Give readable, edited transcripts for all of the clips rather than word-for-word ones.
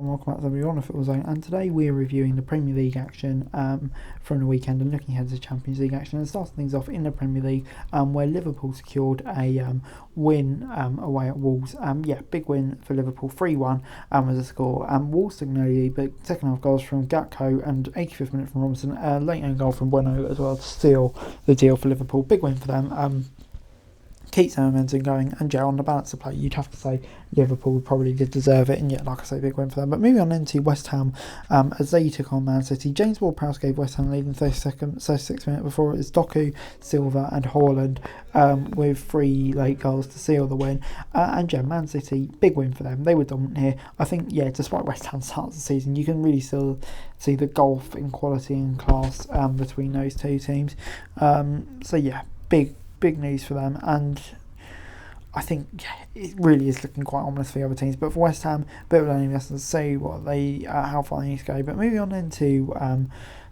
Welcome back to the On a Football Zone, and today we're reviewing the Premier League action from the weekend and looking ahead to the Champions League action, and starting things off in the Premier League where Liverpool secured a win away at Wolves. Big win for Liverpool, 3-1 was the score. Wolves took an early lead, but second half goals from Gatko and 85th minute from Robinson, late end goal from Bueno as well to seal the deal for Liverpool. Big win for them. Keeps their momentum going, and on the balance of play, you'd have to say Liverpool probably did deserve it, and yet, like I say, big win for them. But moving on into West Ham, as they took on Man City, James Ward-Prowse gave West Ham the lead in 36 minutes before it was Doku, Silva and Haaland with 3 late goals to seal the win. Man City, big win for them. They were dominant here. I think, despite West Ham's start of the season, you can really still see the gulf in quality and class between those two teams. Big news for them, and I think it really is looking quite ominous for the other teams. But for West Ham, a bit of learning lessons to see what how far they need to go. But moving on into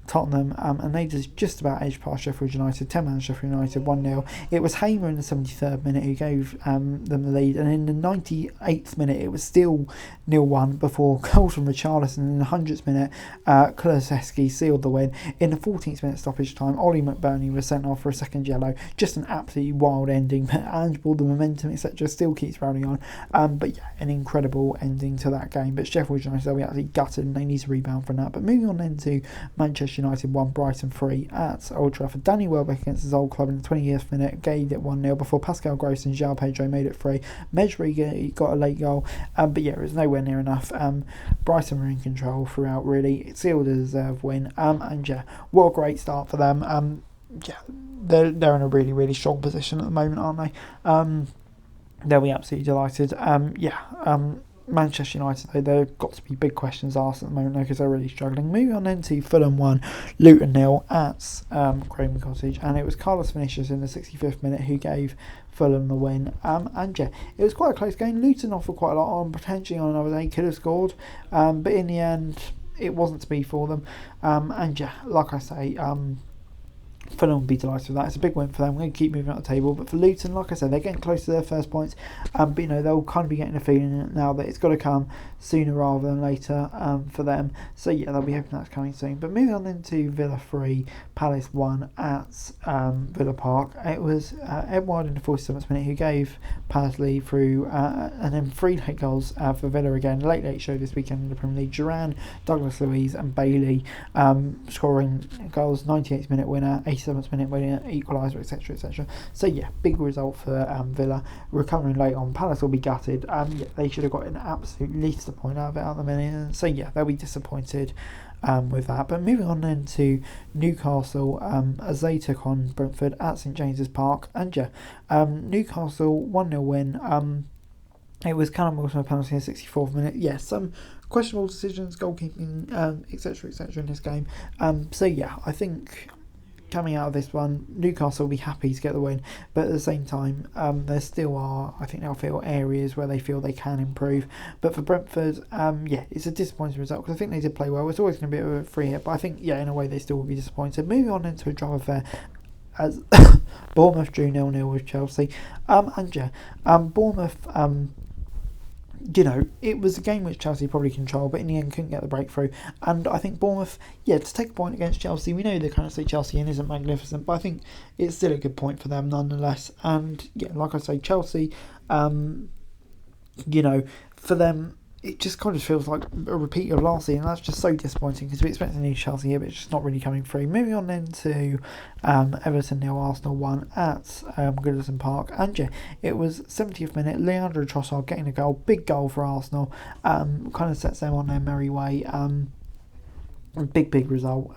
Tottenham, and they just about edged past Sheffield United, 10-man Sheffield United, 1-0. It was Hamer in the 73rd minute who gave them the lead, and in the 98th minute it was still 0-1 before goals from Richarlison. In the 100th minute, Kulusevski sealed the win. In the 14th minute stoppage time, Ollie McBurney was sent off for a second yellow. Just an absolutely wild ending, but Angeball, the momentum, etc., still keeps rolling on. An incredible ending to that game. But Sheffield United, they'll be absolutely gutted, and they need to rebound from that. But moving on into Manchester United 1, Brighton 3 at Old Trafford. Danny Welbeck against his old club in the 20th minute gave it 1-0 before Pascal Gross and João Pedro made it 3. Mejbri got a late goal, it was nowhere near enough. Brighton were in control throughout, really. It sealed a deserved win, what a great start for them. They're in a really, really strong position at the moment, aren't they? They'll be absolutely delighted. Manchester United, though, there have got to be big questions asked at the moment, because they're really struggling. Moving on into Fulham 1, Luton 0 at Craven Cottage, and it was Carlos Vinicius in the 65th minute who gave Fulham the win. It was quite a close game. Luton offered quite a lot on, potentially on another day, could have scored, but in the end, it wasn't to be for them. Like I say, Fulham will be delighted with that. It's a big win for them. We're going to keep moving up the table. But for Luton, like I said, they're getting close to their first points. They'll kind of be getting a feeling now that it's got to come sooner rather than later for them. They'll be hoping that's coming soon. But moving on into Villa 3, Palace 1 at Villa Park. It was Edouard in the 47th minute who gave Palace lead through, and then 3 late goals for Villa again. Late show this weekend in the Premier League. Duran, Douglas Luiz and Bailey scoring goals. 98th minute winner, 87th minute winner, equaliser, etc, etc. Big result for Villa. Recovering late on. Palace will be gutted. They should have got an absolute least a point out of it at the minute. They'll be disappointed with that. But moving on then to Newcastle, as they took on Brentford at St James's Park, and Newcastle 1-0 win. It was Callum Wilson a penalty in the 64th minute. Some questionable decisions, goalkeeping, etc, etc in this game. I think coming out of this one, Newcastle will be happy to get the win, but at the same time, there still are, I think they'll feel areas where they feel they can improve. But for Brentford, it's a disappointing result, because I think they did play well. It's always going to be a free hit, but I think, in a way, they still will be disappointed. Moving on into a drama affair, as Bournemouth drew 0-0 with Chelsea. Bournemouth, it was a game which Chelsea probably controlled, but in the end couldn't get the breakthrough. And I think Bournemouth, to take a point against Chelsea, we know they kind of say Chelsea in isn't magnificent, but I think it's still a good point for them nonetheless. And like I say, Chelsea, for them, it just kind of feels like a repeat of last season. That's just so disappointing, because we expect a new Chelsea here, but it's just not really coming through. Moving on then to Everton 0, Arsenal 1 at Goodison Park. And it was 70th minute, Leandro Trossard getting a goal. Big goal for Arsenal. Kind of sets them on their merry way. Big result.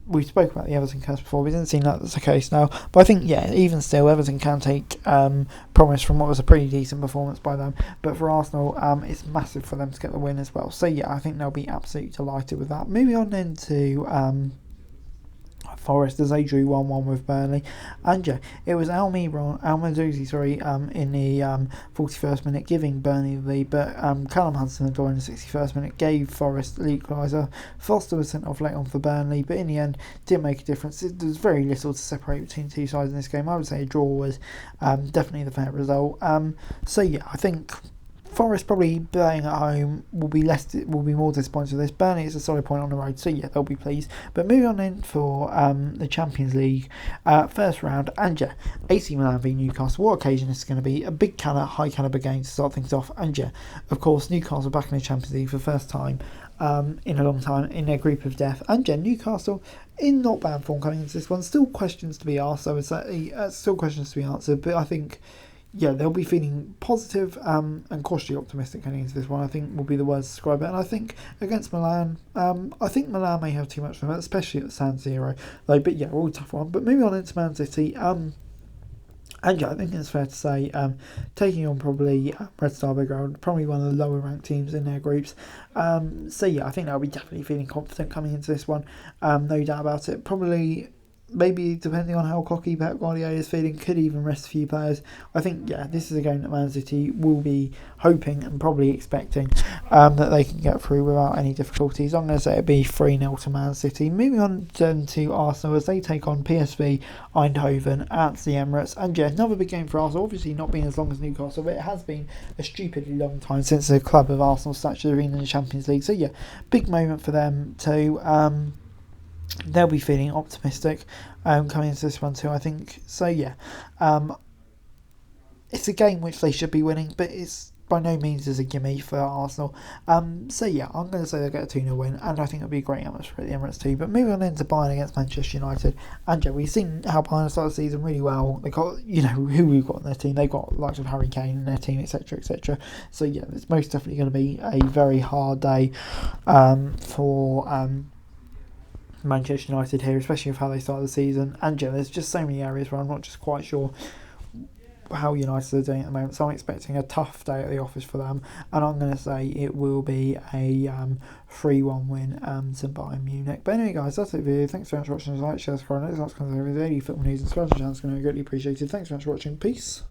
We spoke about the Everton curse before. We didn't seem that that's the case now, but I think even still, Everton can take promise from what was a pretty decent performance by them. But for Arsenal, it's massive for them to get the win as well. I think they'll be absolutely delighted with that. Moving on then to Forest, as they drew 1-1 with Burnley. And it was Al Madouzi, in the 41st minute giving Burnley the lead, but Callum Hudson-Odoi in the 61st minute gave Forest the equaliser. Foster was sent off late on for Burnley, but in the end didn't make a difference. There's very little to separate between two sides in this game. I would say a draw was definitely the fair result. I think Forest probably playing at home will be more disappointed with this. Burnley is a solid point on the road, so yeah, they'll be pleased. But moving on in for the Champions League first round, and yeah, AC Milan v Newcastle. What occasion is going to be? A big high caliber game to start things off, and yeah, of course Newcastle back in the Champions League for the first time in a long time in their group of death, and yeah, Newcastle in not bad form coming into this one. Still questions to be asked, I would say, still questions to be answered, but I think. Yeah, they'll be feeling positive and cautiously optimistic heading into this one, I think will be the words to describe it. And I think against Milan, I think Milan may have too much for them, especially at San Siro. But yeah, all tough one. But moving on into Man City, and yeah, I think it's fair to say, taking on probably Red Star Belgrade, probably one of the lower ranked teams in their groups. So yeah, I think they'll be definitely feeling confident coming into this one, no doubt about it. Probably. Maybe depending on how cocky Pep Guardiola is feeling, could even rest a few players. I think, yeah, this is a game that Man City will be hoping and probably expecting that they can get through without any difficulties. I'm going to say it'll be 3-0 to Man City. Moving on then to Arsenal as they take on PSV Eindhoven at the Emirates. And yeah, another big game for Arsenal. Obviously not been as long as Newcastle, but it has been a stupidly long time since the club of Arsenal stature have been in the Champions League. So yeah, big moment for them too. They'll be feeling optimistic coming into this one too, I think. So yeah, it's a game which they should be winning, but it's by no means is a gimme for Arsenal. So yeah, I'm going to say they'll get a 2-0 win, and I think it'll be a great atmosphere at the Emirates too. But moving on into Bayern against Manchester United, and yeah, we've seen how Bayern started the season really well. They got, who we've got in their team. They've got likes of Harry Kane in their team, etc., etc. So yeah, it's most definitely going to be a very hard day for Manchester United here, especially with how they started the season. And yeah, there's just so many areas where I'm not just quite sure how United are doing at the moment, so I'm expecting a tough day at the office for them, and I'm going to say it will be a 3-1 win to Bayern Munich. But anyway guys, that's it for you. Thanks very much for watching. Like, share, subscribe, and next time daily football news and special channels going to be greatly appreciated. Thanks very much for watching. Peace.